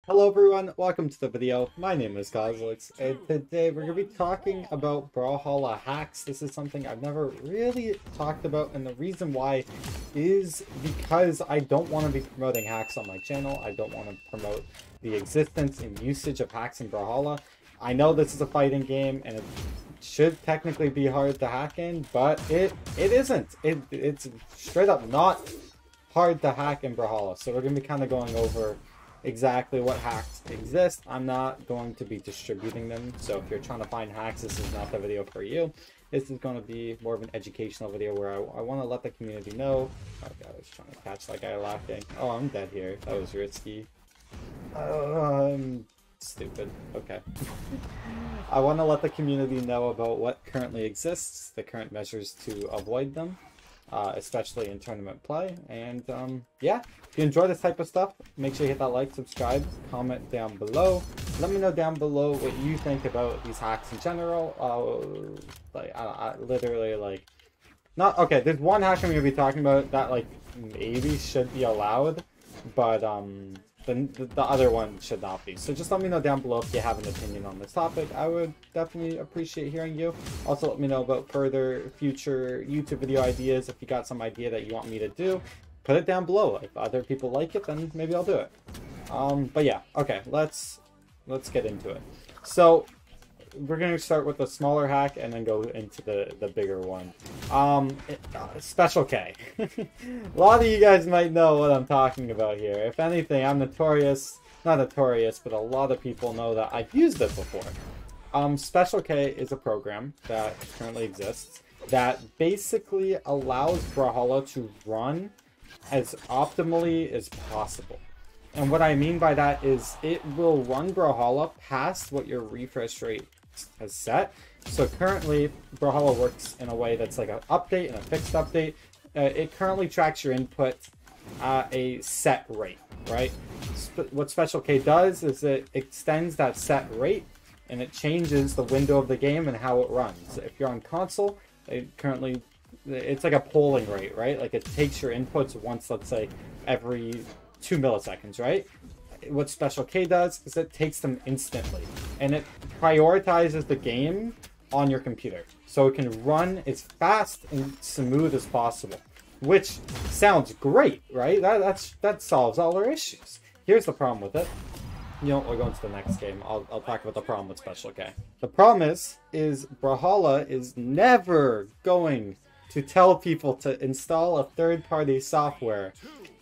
Hello everyone, welcome to the video. My name is Cosolix, and today we're going to be talking about Brawlhalla hacks. This is something I've never really talked about, and the reason why is because I don't want to be promoting hacks on my channel. I don't want to promote the existence and usage of hacks in Brawlhalla. I know this is a fighting game, and it should technically be hard to hack in, but it isn't. It's straight up not hard to hack in Brawlhalla, so we're going to be kind of going over exactly what hacks exist. I'm not going to be distributing them, so if you're trying to find hacks, this is not the video for you. This is going to be more of an educational video where I want to let the community know. Oh god, I was trying to catch that guy laughing. Oh, I'm dead here. That was risky. I'm stupid. Okay. I want to let the community know about what currently exists, the current measures to avoid them, especially in tournament play. And yeah, if you enjoy this type of stuff, make sure you hit that like, subscribe, comment down below. Let me know down below what you think about these hacks in general. I literally, like, not okay. There's one hack I'm gonna be talking about that, like, maybe should be allowed, but the other one should not be. So just let me know down below if you have an opinion on this topic. I would definitely appreciate hearing you. Also, let me know about further future YouTube video ideas. If you got some idea that you want me to do, put it down below. If other people like it, then maybe I'll do it. But yeah, okay, let's get into it. So we're going to start with the smaller hack and then go into the bigger one. Special K. A lot of you guys might know what I'm talking about here. If anything, I'm notorious, not notorious, but a lot of people know that I've used it before. Special K is a program that currently exists that basically allows Brawlhalla to run as optimally as possible. And what I mean by that is it will run Brawlhalla past what your refresh rate has set. So currently Brawlhalla works in a way that's like an update and a fixed update. It currently tracks your input at a set rate, right? What Special K does is it extends that set rate and it changes the window of the game and how it runs. If you're on console, it's like a polling rate, right? Like it takes your inputs once, let's say, every 2 milliseconds, right? What Special K does is it takes them instantly, and it prioritizes the game on your computer, so it can run as fast and smooth as possible, which sounds great, right? That solves all our issues. Here's the problem with it. You know, we'll go into the next game. I'll talk about the problem with Special K. The problem is Brawlhalla is never going to tell people to install a third-party software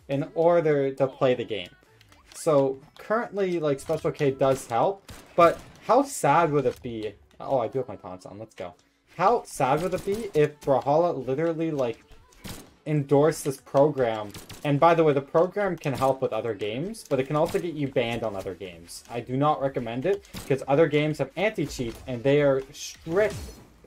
in order to play the game. So currently, like, Special K does help, but how sad would it be? Oh, I do have my taunts on. Let's go. How sad would it be if Brawlhalla literally, like, endorsed this program? And by the way, the program can help with other games, but it can also get you banned on other games. I do not recommend it because other games have anti-cheat, and they are strict,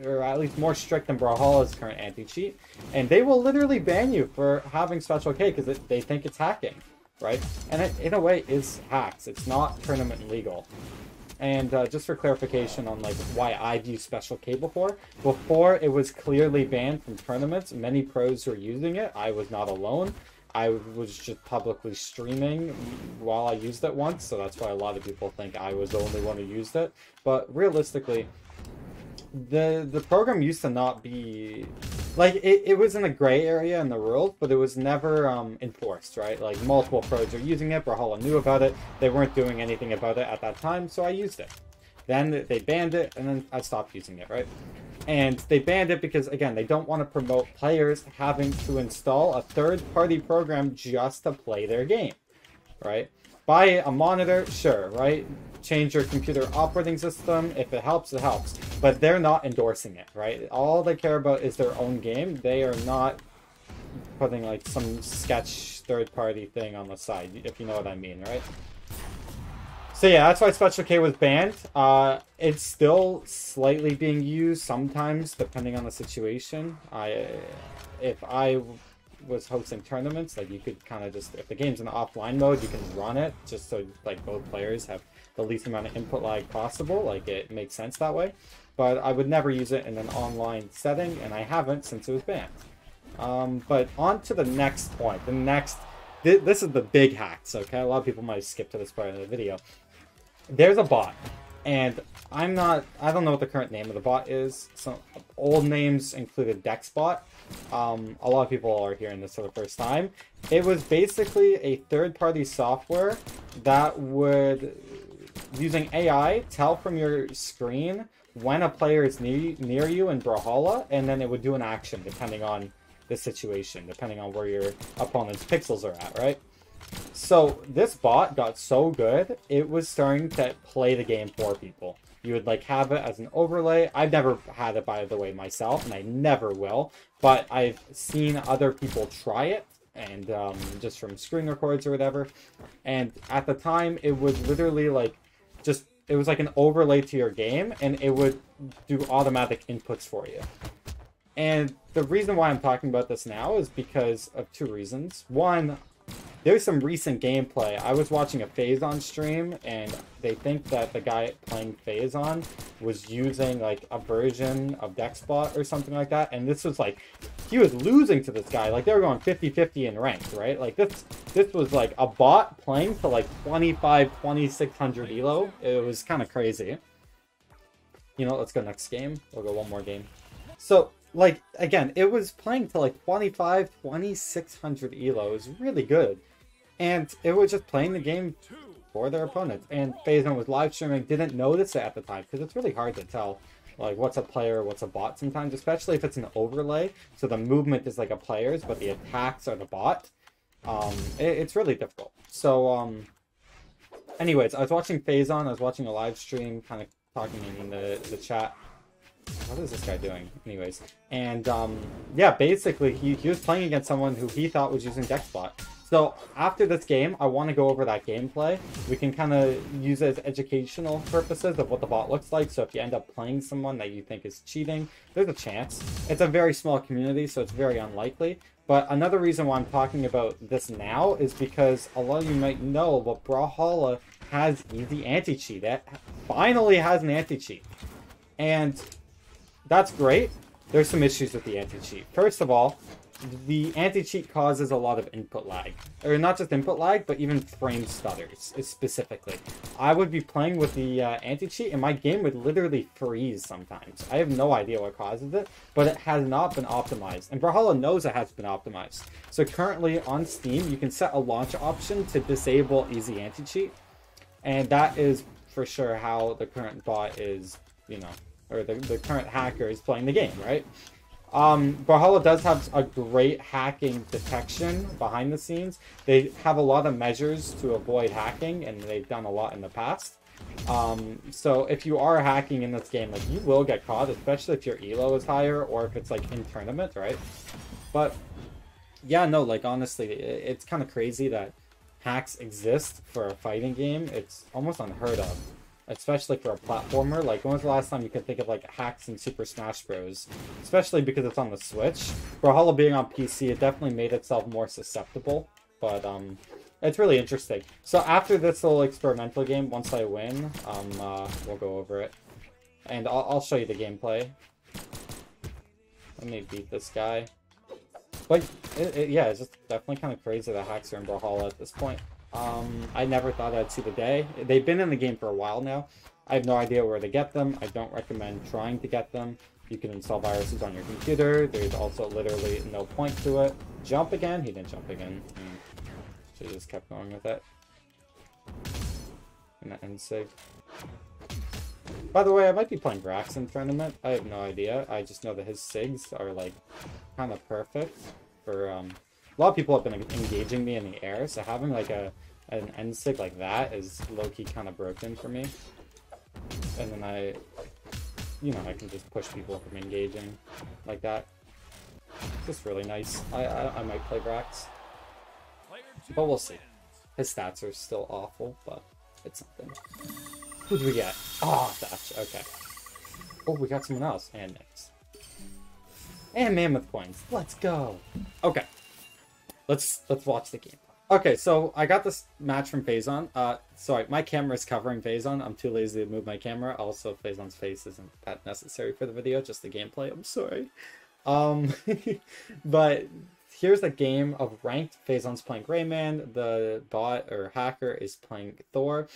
or at least more strict than Brawlhalla's current anti-cheat, and they will literally ban you for having Special K because they think it's hacking, right? And it, in a way, is hacks. It's not tournament legal. And just for clarification on, like, why I've used Special K before it was clearly banned from tournaments. Many pros were using it. I was not alone. I was just publicly streaming while I used it once, so that's why a lot of people think I was the only one who used it. But realistically, the program used to not be, like, it was in a gray area in the rules, but it was never enforced, right? Like, multiple pros are using it. Brawlhalla knew about it. They weren't doing anything about it at that time, so I used it. Then they banned it, and then I stopped using it, right? And they banned it because, again, they don't want to promote players having to install a third-party program just to play their game, right? Buy a monitor, sure, right? Change your computer operating system. If it helps, it helps. But they're not endorsing it, right? All they care about is their own game. They are not putting, like, some sketch third-party thing on the side, if you know what I mean, right? So yeah, that's why Special K was banned. It's still slightly being used sometimes, depending on the situation. If I was hosting tournaments, like, you could kind of just, if the game's in offline mode, you can run it just so, like, both players have the least amount of input lag possible. Like, it makes sense that way. But I would never use it in an online setting, and I haven't since it was banned. But on to the next point, the next this is the big hacks, okay? A lot of people might skip to this part of the video. There's a bot, and I don't know what the current name of the bot is. Some old names included DexBot. A lot of people are hearing this for the first time. It was basically a third-party software that would, using AI, tell from your screen when a player is near you in Brawlhalla, and then it would do an action depending on the situation, depending on where your opponent's pixels are at, right? So this bot got so good, it was starting to play the game for people. You would like have it as an overlay. I've never had it, by the way, myself, and I never will, but I've seen other people try it, and just from screen records or whatever. And at the time, it would literally like it was like an overlay to your game, and it would do automatic inputs for you. And the reason why I'm talking about this now is because of two reasons. One, there's some recent gameplay. I was watching a Phazon stream, and they think that the guy playing Phazon was using like a version of DexBot or something like that. And this was like, he was losing to this guy. Like they were going 50-50 in ranked, right? Like this was like a bot playing to like 2600 elo. It was kind of crazy. You know, let's go next game. We'll go one more game. So, like, again, it was playing to like 2600 elo. It was really good. And it was just playing the game for their opponents. And Phazon was live streaming, didn't notice it at the time, because it's really hard to tell, like, what's a player, what's a bot sometimes, especially if it's an overlay. So the movement is like a player's, but the attacks are the bot. It's really difficult. So, anyways, I was watching Phazon, I was watching a live stream, kind of talking in the chat. What is this guy doing? Anyways. And, yeah, basically, he was playing against someone who he thought was using DexBot. So, after this game, I want to go over that gameplay. We can kind of use it as educational purposes of what the bot looks like. So, if you end up playing someone that you think is cheating, there's a chance. It's a very small community, so it's very unlikely. But another reason why I'm talking about this now is because a lot of you might know, but Brawlhalla has easy anti-cheat. It finally has an anti-cheat. And that's great. There's some issues with the anti-cheat. First of all, the anti-cheat causes a lot of input lag. Or not just input lag, but even frame stutters, specifically. I would be playing with the anti-cheat, and my game would literally freeze sometimes. I have no idea what causes it, but it has not been optimized. And Brawlhalla knows it has been optimized. So currently on Steam, you can set a launch option to disable easy anti-cheat. And that is for sure how the current bot is, you know, or the current hacker is playing the game, right? Brawlhalla does have a great hacking detection behind the scenes. They have a lot of measures to avoid hacking, and they've done a lot in the past. So if you are hacking in this game, like, you will get caught, especially if your elo is higher or if it's like in tournament, right? But yeah, no, like, honestly, it's kind of crazy that hacks exist for a fighting game. It's almost unheard of. Especially for a platformer. Like, when was the last time you could think of, like, hacks in Super Smash Bros? Especially because it's on the Switch. Brawlhalla being on PC, it definitely made itself more susceptible. But, it's really interesting. So after this little experimental game, once I win, we'll go over it. And I'll show you the gameplay. Let me beat this guy. But, yeah, it's just definitely kind of crazy that hacks are in Brawlhalla at this point. I never thought I'd see the day. They've been in the game for a while now. I have no idea where to get them. I don't recommend trying to get them. You can install viruses on your computer. There's also literally no point to it. Jump again? He didn't jump again. So he just kept going with it. And that end sig. By the way, I might be playing Grax in tournament. I have no idea. I just know that his sigs are, like, kind of perfect for, a lot of people have been engaging me in the air, so having like an end sig like that is low-key kind of broken for me. And then I can just push people from engaging like that. It's just really nice. I might play Brax, but we'll see. His stats are still awful, but it's something. Who do we get? Oh, Thatch. Okay. Oh, we got someone else. And Nix. And Mammoth Coins. Let's go. Okay. Let's watch the game. Okay, so I got this match from Phazon. Sorry, my camera is covering Phazon. I'm too lazy to move my camera. Also, Phazon's face isn't that necessary for the video, just the gameplay. I'm sorry. But here's a game of ranked. Phazon's playing Rayman, the bot or hacker is playing Thor,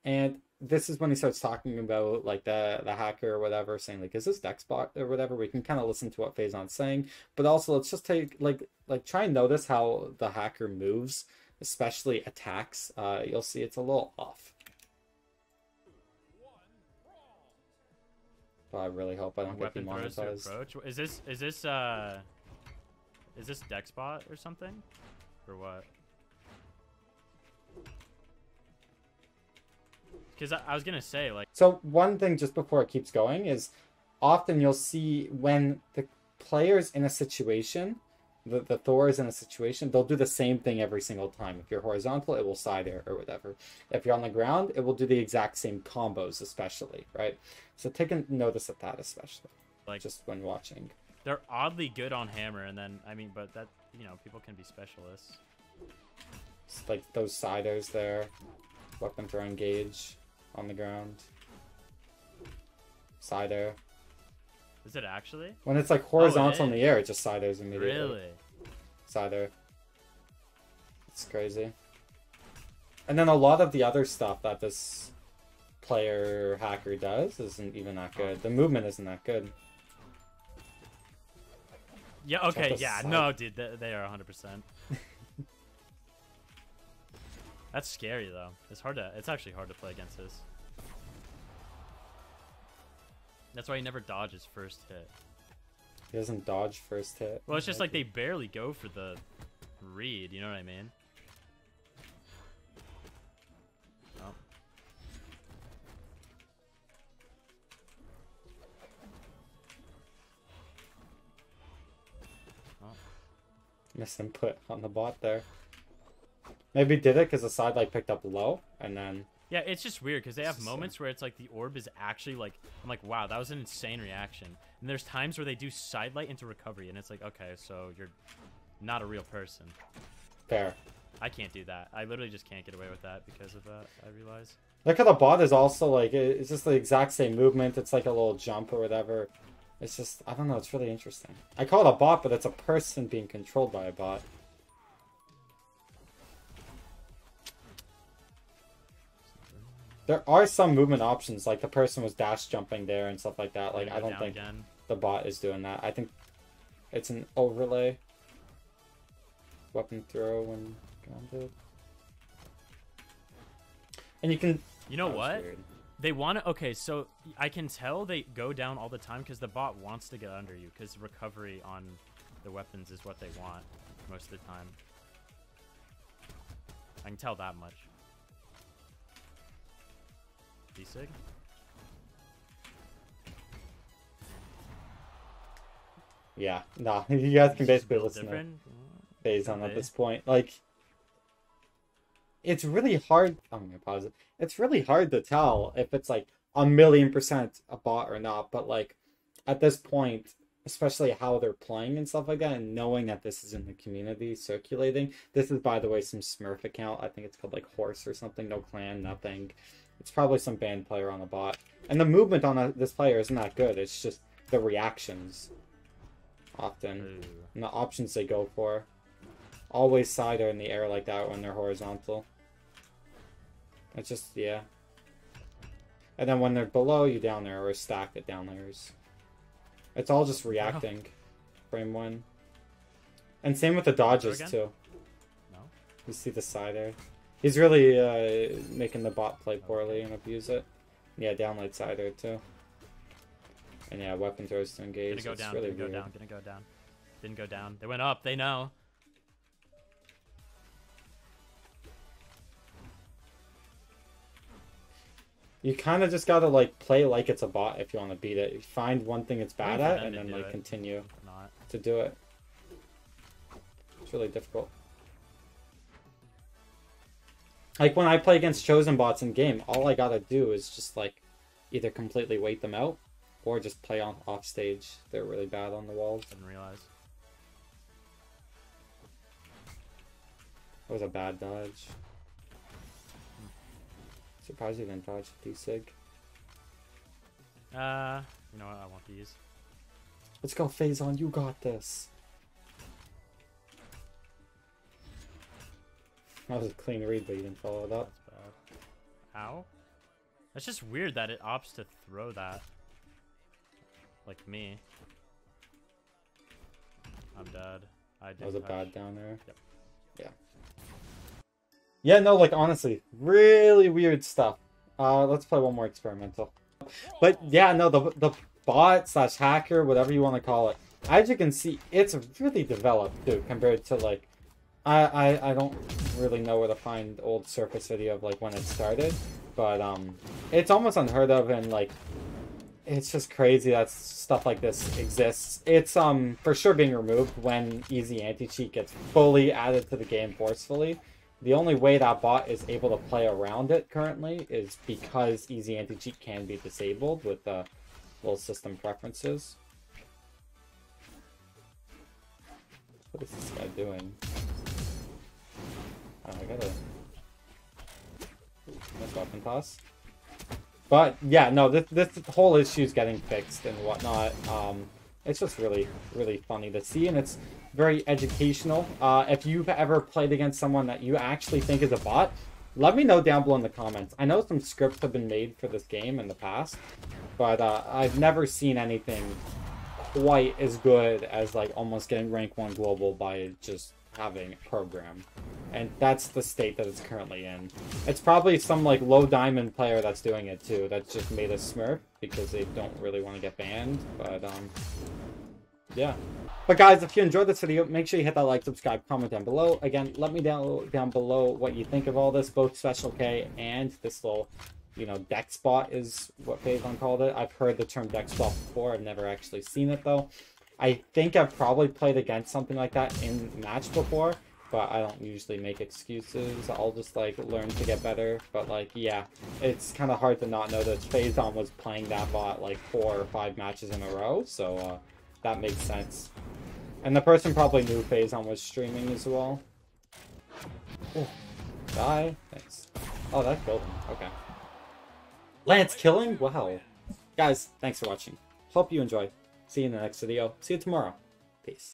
and this is when he starts talking about like the hacker or whatever, saying like, is this Dexbot or whatever. We can kind of listen to what Phazon's saying, but also let's just take like try and notice how the hacker moves, especially attacks. You'll see it's a little off. But I really hope I don't get demonetized. Is this Dexbot or something? Or what? Because I was gonna say, like... So one thing just before it keeps going is often you'll see when the player's in a situation, the Thor is in a situation, they'll do the same thing every single time. If you're horizontal, it will side air or whatever. If you're on the ground, it will do the exact same combos, especially, right? So take a notice of that, especially, like just when watching. They're oddly good on hammer, and then, I mean, but that, you know, people can be specialists. It's like those side airs there. Weapon throw engage on the ground. Side air. Is it actually? When it's like horizontal in the air, it just side airs immediately. Really? Side air. It's crazy. And then a lot of the other stuff that this player hacker does isn't even that good. The movement isn't that good. Yeah, okay, yeah, no, dude, they are 100%. That's scary, though. It's actually hard to play against this. That's why he never dodges first hit. He doesn't dodge first hit. Well, it's just like they barely go for the read, you know what I mean? Oh. Oh. Misinput on the bot there. Maybe did it because the side like picked up low and then... Yeah, it's just weird because they have moments where it's like the orb is actually like, I'm like, wow, that was an insane reaction. And there's times where they do sidelight into recovery and it's like, okay, so you're not a real person. Fair. I can't do that. I literally just can't get away with that because of that, I realize. Look how the bot is also like, it's just the exact same movement. It's like a little jump or whatever. It's just, I don't know, it's really interesting. I call it a bot, but it's a person being controlled by a bot. There are some movement options, like the person was dash jumping there and stuff like that. Like, I don't think the bot is doing that. I think it's an overlay. Weapon throw when grounded. And you can... You know what? They want to... Okay, so I can tell they go down all the time because the bot wants to get under you because recovery on the weapons is what they want most of the time. I can tell that much. D-Sig? Yeah, nah, you guys can basically listen to Phazon at this point. Like, it's really hard. I'm gonna pause it. It's really hard to tell if it's like 1,000,000% a bot or not, but like at this point, especially how they're playing and stuff like that, and knowing that this is in the community circulating. This is, by the way, some Smurf account. I think it's called like Horse or something. No clan, nothing. It's probably some banned player on the bot. And the movement on this player isn't that good. It's just the reactions often. And the options they go for. Always side or in the air like that when they're horizontal. It's just, yeah. And then when they're below you down there, or stacked at down layers. It's all just reacting. Frame one. And same with the dodges too. No. You see the side air. He's really making the bot play poorly and abuse it. Yeah, downlight side air too. And yeah, weapon throws to engage. Gonna go down, really gonna go down, gonna go down. Didn't go down. They went up, they know. You kind of just gotta like play like it's a bot if you want to beat it. You find one thing it's bad at and then like continue to do it. It's really difficult. Like when I play against chosen bots in game, all I gotta do is just like either completely wait them out or just play on off stage. They're really bad on the walls. Didn't realize. That was a bad dodge. Surprised you didn't dodge D-Sig. You know what? I want these. Let's go, Phazon. You got this. That was a clean read, but you didn't follow it up. That's bad. Ow. That's just weird that it opts to throw that. Like me. I'm dead. That was a bad down there. Yep. Yeah. Yeah, no, like, honestly, really weird stuff. Let's play one more experimental. But, yeah, no, the bot slash hacker, whatever you want to call it, as you can see, it's really developed, too, compared to, like, I don't really know where to find old Surface video of, like, when it started, but, it's almost unheard of, and, like, it's just crazy that stuff like this exists. It's, for sure being removed when Easy Anti-Cheat gets fully added to the game forcefully. The only way that bot is able to play around it currently is because Easy Anti-Cheat can be disabled with the little system preferences. What is this guy doing? Oh, I gotta... Nice weapon toss. But, yeah, no, this whole issue is getting fixed and whatnot. It's just really, really funny to see, and it's very educational. If you've ever played against someone that you actually think is a bot, let me know down below in the comments. I know some scripts have been made for this game in the past, but I've never seen anything quite as good as, like, almost getting rank 1 global by just having a program. And that's the state that it's currently in. It's probably some, like, low diamond player that's doing it, too. That's just made a smurf because they don't really want to get banned. But, yeah. But, guys, if you enjoyed this video, make sure you hit that like, subscribe, comment down below. Again, let me down below what you think of all this, both Special K and this little, you know, deck spot is what Phazon called it. I've heard the term deck spot before. I've never actually seen it, though. I think I've probably played against something like that in match before, but I don't usually make excuses. I'll just, like, learn to get better. But, like, yeah, it's kind of hard to not know that Phazon was playing that bot, like, 4 or 5 matches in a row, so, that makes sense. And the person probably knew Phazon was streaming as well. Oh, die. Thanks. Oh, that killed him. Okay. Lance killing? Wow. Guys, thanks for watching. Hope you enjoy. See you in the next video. See you tomorrow. Peace.